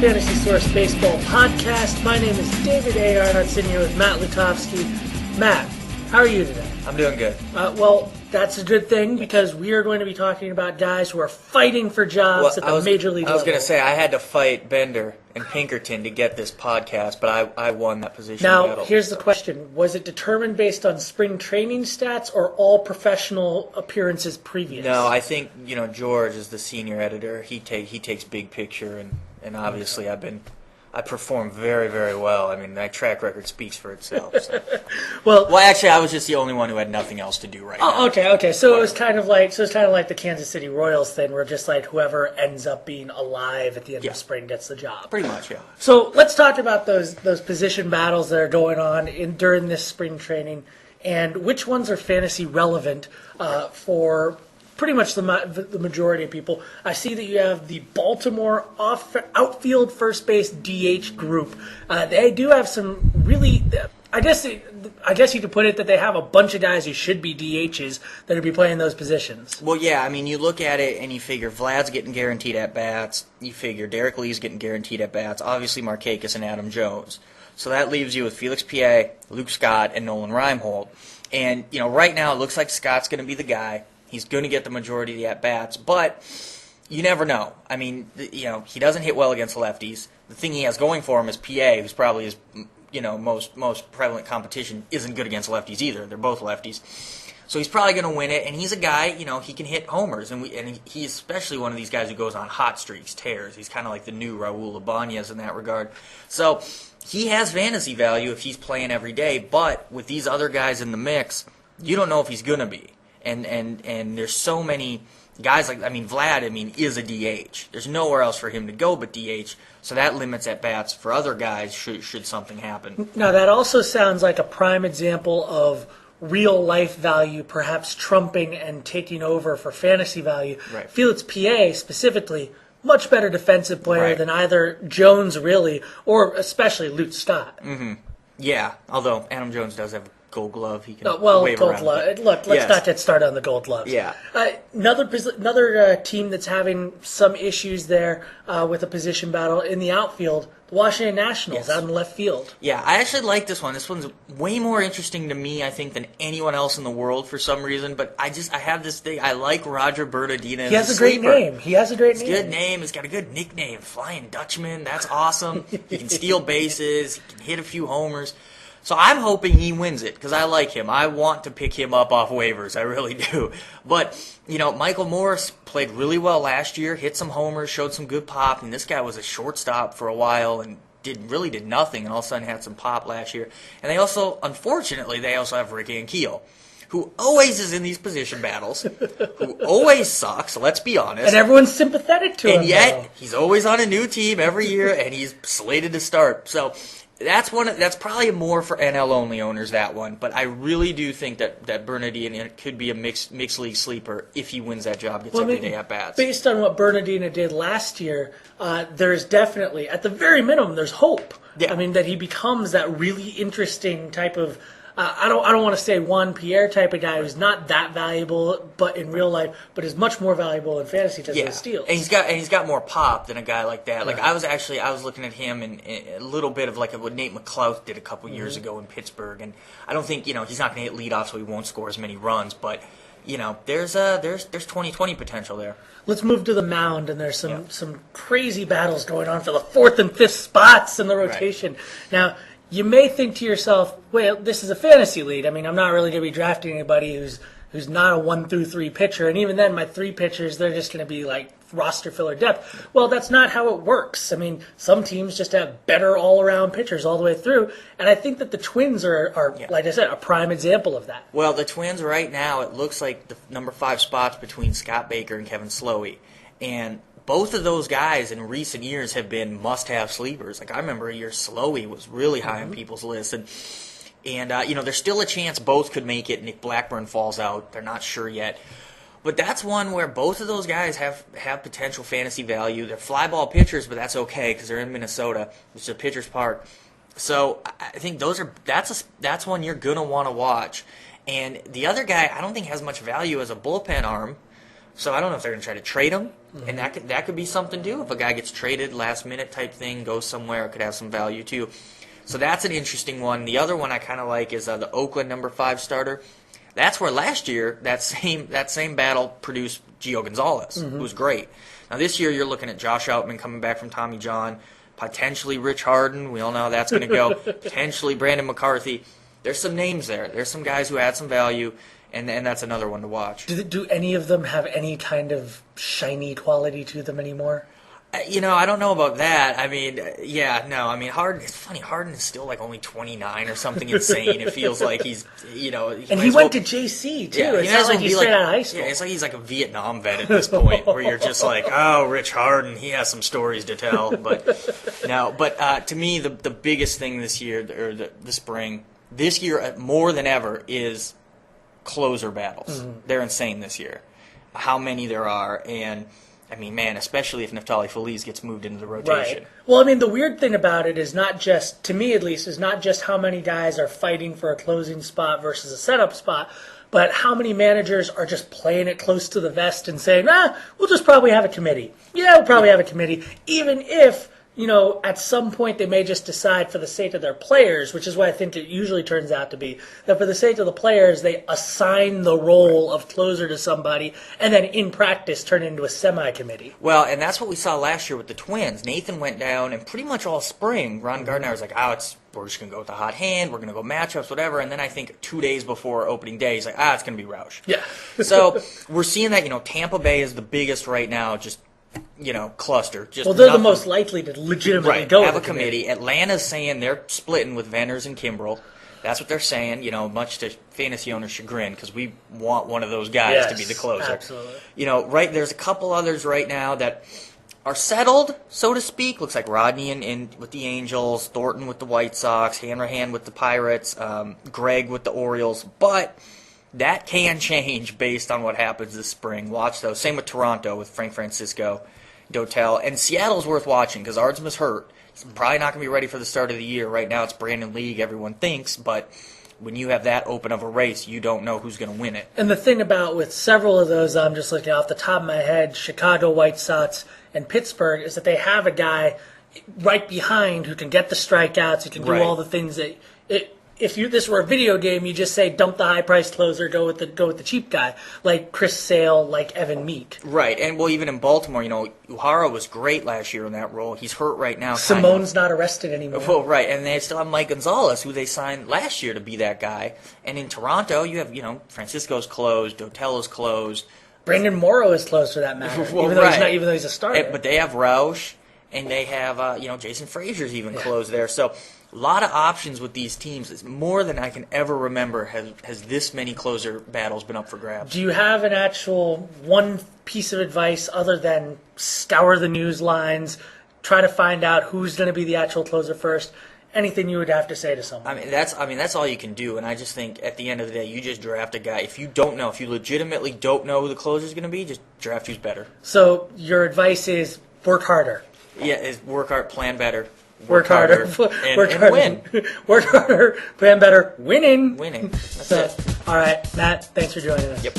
Fantasy Source Baseball Podcast. My name is David A. Arnott, sitting here with Matt Lutovsky. Matt, how are you today? I'm doing good. Well, that's a good thing because we are going to be talking about guys who are fighting for jobs at the major league level. I was going to say, I had to fight Bender and Pinkerton to get this podcast, but I won that position battle. Now, here's the question. Was it determined based on spring training stats or all professional appearances previous? No, I think, George is the senior editor. He takes big picture, and obviously I perform very, very well. I mean, that track record speaks for itself. So. well, actually, I was just the only one who had nothing else to do now. Okay. So it was kind of like the Kansas City Royals thing, where just like whoever ends up being alive at the end of spring gets the job. Pretty much, yeah. So let's talk about those position battles that are going on during this spring training, and which ones are fantasy relevant for pretty much the majority of people. I see that you have the Baltimore outfield first base DH group. They do have some really, I guess you could put it that they have a bunch of guys who should be DHs that would be playing those positions. Well, yeah, I mean, you look at it and you figure Vlad's getting guaranteed at-bats. You figure Derek Lee's getting guaranteed at-bats. Obviously, Markakis and Adam Jones. So that leaves you with Felix Pie, Luke Scott, and Nolan Reinhold. And, right now it looks like Scott's going to be the guy. He's going to get the majority of the at-bats, but you never know. I mean, he doesn't hit well against lefties. The thing he has going for him is PA, who's probably his, most prevalent competition, isn't good against lefties either. They're both lefties. So he's probably going to win it, and he's a guy, he can hit homers, and he's especially one of these guys who goes on hot streaks, tears. He's kind of like the new Raul Ibanez in that regard. So he has fantasy value if he's playing every day, but with these other guys in the mix, you don't know if he's going to be. And there's so many guys Vlad, is a DH. There's nowhere else for him to go but DH, so that limits at-bats for other guys should something happen. Now, that also sounds like a prime example of real-life value perhaps trumping and taking over for fantasy value. Right. Felix Pie, specifically, much better defensive player than either Jones, really, or especially Luke Scott. Mm-hmm. Yeah, although Adam Jones does have Gold Glove. He can Gold Glove. Look, let's not get started on the Gold Gloves. Yeah. Another team that's having some issues there with a position battle in the outfield, the Washington Nationals out in left field. Yeah, I actually like this one. This one's way more interesting to me, I think, than anyone else in the world for some reason. But I have this thing. I like Roger Bernardina. He has a great name. It's a good name. He's got a good nickname, Flying Dutchman. That's awesome. He can steal bases. He can hit a few homers. So I'm hoping he wins it because I like him. I want to pick him up off waivers. I really do. But, Michael Morris played really well last year, hit some homers, showed some good pop, and this guy was a shortstop for a while and did nothing, and all of a sudden had some pop last year. And they also, unfortunately, have Rick Ankiel, who always is in these position battles, who always sucks, let's be honest. And everyone's sympathetic to him. And yet, he's always on a new team every year, and he's slated to start. So that's probably more for NL only owners, that one. But I really do think that Bernardino could be a mixed league sleeper if he wins that job, gets every day at bats. Based on what Bernardino did last year, there's definitely, at the very minimum, there's hope. Yeah. I mean, that he becomes that really interesting type of. I don't want to say Juan Pierre type of guy who's not that valuable, but in real life, but is much more valuable in fantasy because of his steals. And he's got more pop than a guy like that. Like I was looking at him in a little bit of like what Nate McClough did a couple years ago in Pittsburgh, and I don't think he's not going to hit leadoff, so he won't score as many runs, but there's 20/20 potential there. Let's move to the mound, and there's some crazy battles going on for the 4th and 5th spots in the rotation. Right. Now, you may think to yourself, well, this is a fantasy league. I mean, I'm not really going to be drafting anybody who's not a 1 through 3 pitcher. And even then, my 3 pitchers, they're just going to be like roster filler depth. Well, that's not how it works. I mean, some teams just have better all-around pitchers all the way through. And I think that the Twins are like I said, a prime example of that. Well, the Twins right now, it looks like the number 5 spots between Scott Baker and Kevin Slowey. And both of those guys in recent years have been must-have sleepers. Like I remember a year Slowey was really high on people's lists, and there's still a chance both could make it. Nick Blackburn falls out; they're not sure yet. But that's one where both of those guys have potential fantasy value. They're fly ball pitchers, but that's okay because they're in Minnesota, which is a pitcher's park. So I think that's one you're gonna want to watch. And the other guy, I don't think has much value as a bullpen arm. So I don't know if they're going to try to trade him, and that could be something too. If a guy gets traded, last minute type thing, goes somewhere, it could have some value too. So that's an interesting one. The other one I kind of like is the Oakland number 5 starter. That's where last year that same battle produced Gio Gonzalez, who was great. Now this year you're looking at Josh Outman coming back from Tommy John, potentially Rich Harden. We all know how that's going to go. Potentially Brandon McCarthy. There's some names there. There's some guys who add some value. And that's another one to watch. Do any of them have any kind of shiny quality to them anymore? I don't know about that. I mean, Harden. It's funny. Harden is still like only 29 or something insane. It feels like he's, And he went to JC too. Yeah, it's not like he's straight out of high school. Yeah, it's like he's like a Vietnam vet at this point, where you're just like, oh, Rich Harden, he has some stories to tell. But to me, the biggest thing this year, or the spring, this year more than ever, is closer battles. They're insane this year. How many there are, and I mean, man, especially if Neftali Feliz gets moved into the rotation. Right. Well, I mean, the weird thing about it is not just, to me at least, is not just how many guys are fighting for a closing spot versus a setup spot, but how many managers are just playing it close to the vest and saying, we'll just probably have a committee. Yeah, we'll probably have a committee, even if, at some point they may just decide for the sake of their players, which is what I think it usually turns out to be, that for the sake of the players, they assign the role of closer to somebody and then in practice turn it into a semi-committee. Well, and that's what we saw last year with the Twins. Nathan went down, and pretty much all spring, Ron Gardner was like, we're just going to go with the hot hand, we're going to go matchups, whatever, and then I think 2 days before opening day, he's like, it's going to be Roush. Yeah. So we're seeing that, Tampa Bay is the biggest right now, just cluster. Just they're the most likely to legitimately go have with a committee. Atlanta's saying they're splitting with Vendors and Kimbrel. That's what they're saying, much to fantasy owner chagrin, because we want one of those guys to be the closer. Absolutely. There's a couple others right now that are settled, so to speak. Looks like Rodney with the Angels, Thornton with the White Sox, Hanrahan with the Pirates, Greg with the Orioles, but that can change based on what happens this spring. Watch those. Same with Toronto with Frank Francisco, Dotel. And Seattle's worth watching because Ardsma's hurt. He's probably not going to be ready for the start of the year. Right now it's Brandon League, everyone thinks, but when you have that open of a race, you don't know who's going to win it. And the thing about with several of those, I'm just looking off the top of my head, Chicago White Sox and Pittsburgh, is that they have a guy right behind who can get the strikeouts, who can do all the things that if this were a video game, you just say dump the high priced closer, go with the cheap guy, like Chris Sale, like Evan Meek. Right, and even in Baltimore, Uhara was great last year in that role. He's hurt right now. Simone's not arrested anymore. Well, right, and they still have Mike Gonzalez, who they signed last year to be that guy. And in Toronto, you have Francisco's closed, Dotelo's closed, Brandon Morrow is closed for that matter, even though he's a starter. But they have Roush, and they have Jason Frazier's even closed there. So a lot of options with these teams. It's more than I can ever remember has this many closer battles been up for grabs. Do you have an actual one piece of advice other than scour the news lines, try to find out who's going to be the actual closer first? Anything you would have to say to someone? That's all you can do. And I just think at the end of the day, you just draft a guy. If you legitimately don't know who the closer is going to be, just draft who's better. So your advice is work harder. Yeah, is work hard, plan better. Work harder. And win. Work harder, plan better, winning. That's So, it. all right, Matt, thanks for joining us. Yep.